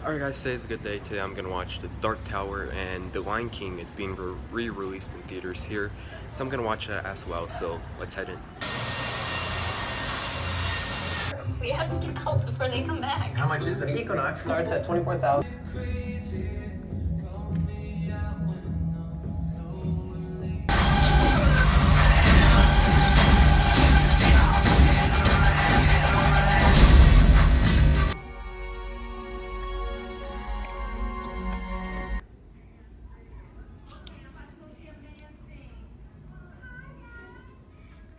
Alright guys, today's a good day. Today I'm gonna watch The Dark Tower and The Lion King. It's being re-released in theaters here, so I'm gonna watch that as well, so let's head in. We have to get out before they come back. How much is it? Equinox starts at 24,000.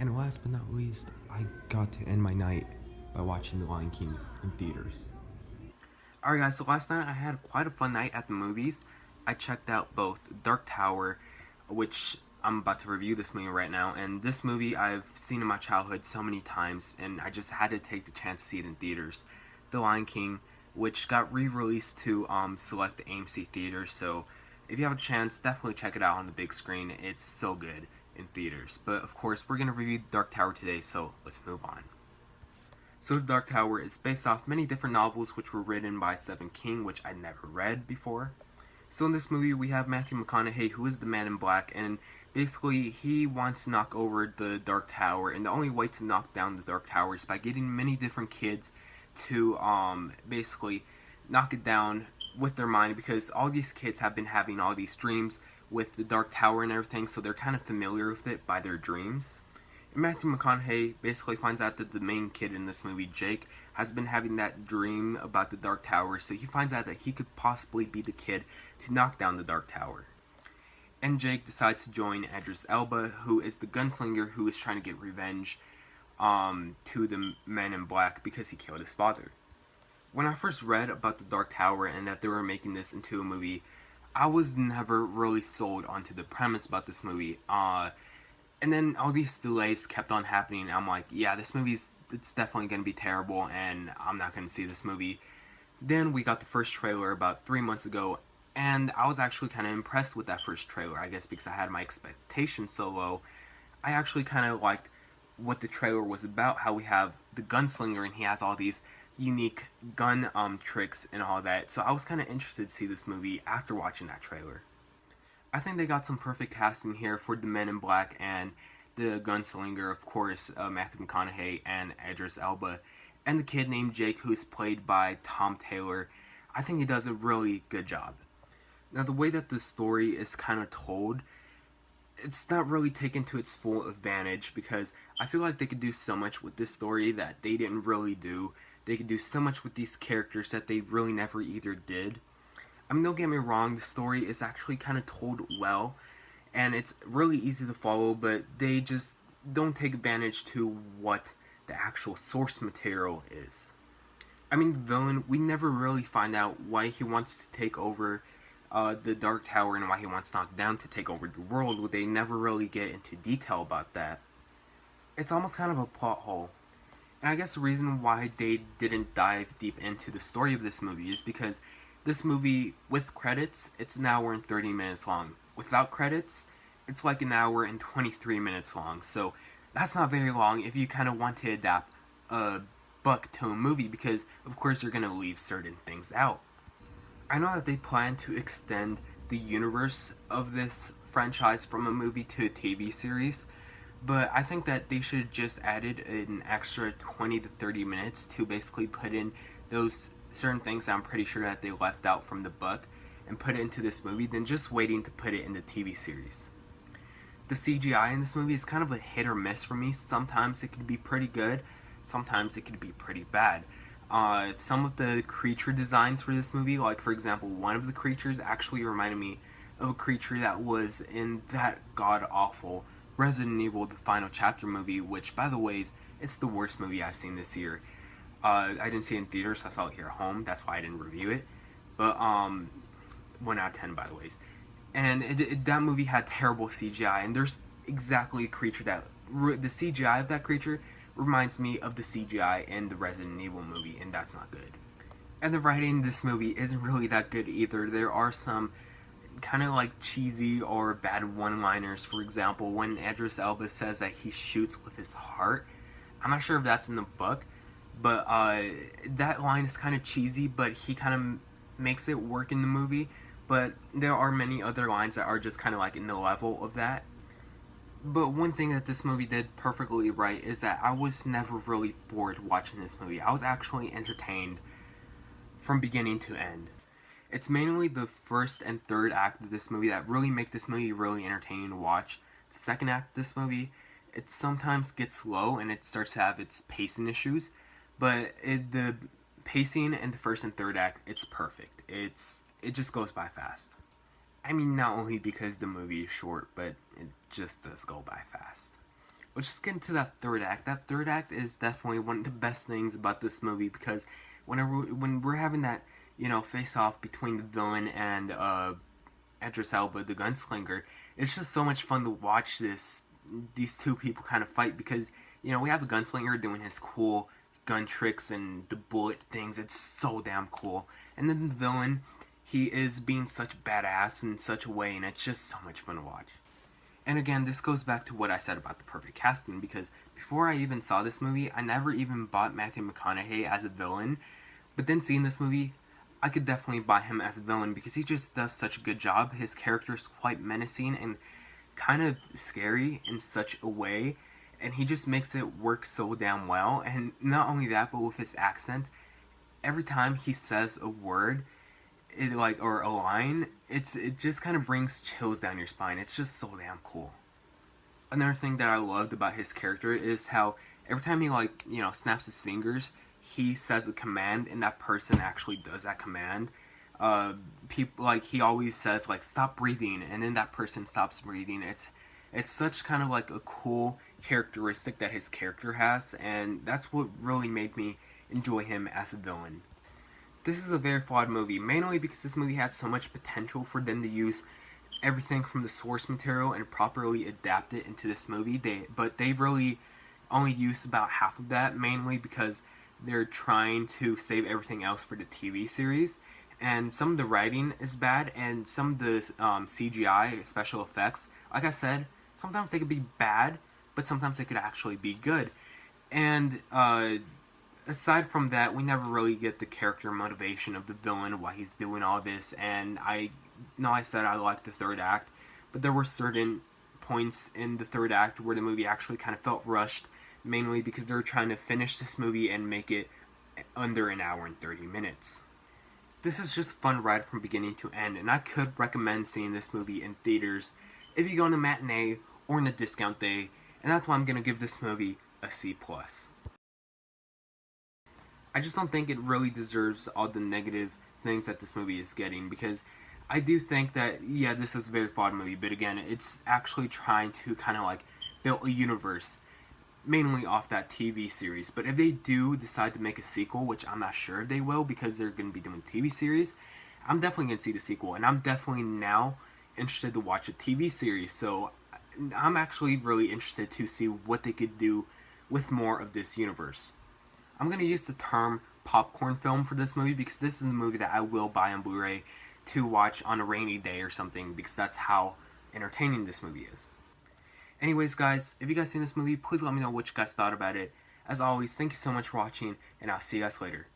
And last but not least, I got to end my night by watching The Lion King in theaters. Alright guys, so last night I had quite a fun night at the movies. I checked out both Dark Tower, which I'm about to review this movie right now, and this movie I've seen in my childhood so many times, and I just had to take the chance to see it in theaters. The Lion King, which got re-released to select AMC theaters, so if you have a chance, definitely check it out on the big screen. It's so good in theaters. But of course, we're going to review Dark Tower today, so let's move on. So The Dark Tower is based off many different novels which were written by Stephen King, which I'd never read before. So in this movie we have Matthew McConaughey, who is the Man in Black, and basically he wants to knock over the Dark Tower, and the only way to knock down the Dark Tower is by getting many different kids to basically knock it down with their mind, because all these kids have been having all these dreams with the Dark Tower and everything, so they're kind of familiar with it by their dreams. And Matthew McConaughey basically finds out that the main kid in this movie, Jake, has been having that dream about the Dark Tower, so he finds out that he could possibly be the kid to knock down the Dark Tower. And Jake decides to join Idris Elba, who is the gunslinger who is trying to get revenge to the Man in Black because he killed his father. When I first read about the Dark Tower and that they were making this into a movie, I was never really sold onto the premise about this movie. And then all these delays kept on happening, and I'm like, yeah, it's definitely going to be terrible, and I'm not going to see this movie. Then we got the first trailer about 3 months ago, and I was actually kind of impressed with that first trailer, I guess because I had my expectations so low. I actually kind of liked what the trailer was about, how we have the gunslinger, and he has all these unique gun tricks and all that, so I was kind of interested to see this movie after watching that trailer. I think they got some perfect casting here for the Men in Black and the gunslinger, of course, Matthew McConaughey and Idris Elba, and the kid named Jake, who's played by Tom Taylor. I think he does a really good job. Now, the way that the story is kind of told, it's not really taken to its full advantage, because I feel like they could do so much with this story that they didn't really do. They could do so much with these characters that they really never either did. I mean, don't get me wrong, the story is actually kind of told well, and it's really easy to follow, but they just don't take advantage to what the actual source material is. I mean, the villain, we never really find out why he wants to take over the Dark Tower and why he wants Knocked Down to take over the world. They never really get into detail about that. It's almost kind of a plot hole. And I guess the reason why they didn't dive deep into the story of this movie is because this movie, with credits, it's an hour and 30 minutes long. Without credits, it's like an hour and 23 minutes long. So that's not very long if you kind of want to adapt a book to a movie, because of course you're going to leave certain things out. I know that they plan to extend the universe of this franchise from a movie to a TV series, but I think that they should have just added an extra 20 to 30 minutes to basically put in those certain things that I'm pretty sure that they left out from the book and put it into this movie than just waiting to put it in the TV series. The CGI in this movie is kind of a hit or miss for me. Sometimes it could be pretty good, sometimes it could be pretty bad. Some of the creature designs for this movie, like for example, one of the creatures actually reminded me of a creature that was in that god-awful Resident Evil The Final Chapter movie, which, by the way, it's the worst movie I've seen this year. I didn't see it in theaters, so I saw it here at home. That's why I didn't review it. But 1 out of 10, by the way. And that movie had terrible CGI, and there's exactly a creature that the CGI of that creature reminds me of the CGI in the Resident Evil movie, and that's not good. And the writing in this movie isn't really that good either. There are some kind of like cheesy or bad one-liners. For example, when Idris Elba says that he shoots with his heart, I'm not sure if that's in the book, but that line is kind of cheesy, but he kind of makes it work in the movie, but there are many other lines that are just kind of like in the level of that. But one thing that this movie did perfectly right is that I was never really bored watching this movie. I was actually entertained from beginning to end. It's mainly the first and third act of this movie that really make this movie really entertaining to watch. The second act of this movie, it sometimes gets slow and it starts to have its pacing issues, but the pacing in the first and third act, it's perfect. It just goes by fast. I mean, not only because the movie is short, but it just does go by fast. Let's just get into that third act. That third act is definitely one of the best things about this movie, because when we're having that, face off between the villain and Idris Elba, the gunslinger, it's just so much fun to watch these two people kind of fight, because we have the gunslinger doing his cool gun tricks and the bullet things. It's so damn cool. And then the villain, he is being such a badass in such a way, and it's just so much fun to watch. And again, this goes back to what I said about the perfect casting, because before I even saw this movie, I never even bought Matthew McConaughey as a villain. But then seeing this movie, I could definitely buy him as a villain, because he just does such a good job. His character is quite menacing and kind of scary in such a way, and he just makes it work so damn well. And not only that, but with his accent, every time he says a word, or a line, it just kind of brings chills down your spine. It's just so damn cool. Another thing that I loved about his character is how every time he snaps his fingers, he says a command, and that person actually does that command. He always says stop breathing, and then that person stops breathing. It's such kind of like a cool characteristic that his character has, and that's what really made me enjoy him as a villain. This is a very flawed movie, mainly because this movie had so much potential for them to use everything from the source material and properly adapt it into this movie. But they really only used about half of that, mainly because they're trying to save everything else for the TV series. And some of the writing is bad, and some of the CGI, special effects, like I said, sometimes they could be bad, but sometimes they could actually be good. And aside from that, we never really get the character motivation of the villain, why he's doing all this. And I know I said I liked the third act, but there were certain points in the third act where the movie actually kind of felt rushed, mainly because they were trying to finish this movie and make it under an hour and 30 minutes. This is just a fun ride from beginning to end, and I could recommend seeing this movie in theaters if you go on a matinee or on a discount day, and that's why I'm going to give this movie a C+. I just don't think it really deserves all the negative things that this movie is getting, because I do think that, yeah, this is a very flawed movie, but again, it's actually trying to kind of build a universe mainly off that TV series. But if they do decide to make a sequel, which I'm not sure if they will, because they're going to be doing a TV series, I'm definitely going to see the sequel, and I'm definitely now interested to watch a TV series. So I'm actually really interested to see what they could do with more of this universe. I'm going to use the term popcorn film for this movie, because this is a movie that I will buy on Blu-ray to watch on a rainy day or something, because that's how entertaining this movie is. Anyways, guys, if you guys seen this movie, please let me know what you guys thought about it. As always, thank you so much for watching, and I'll see you guys later.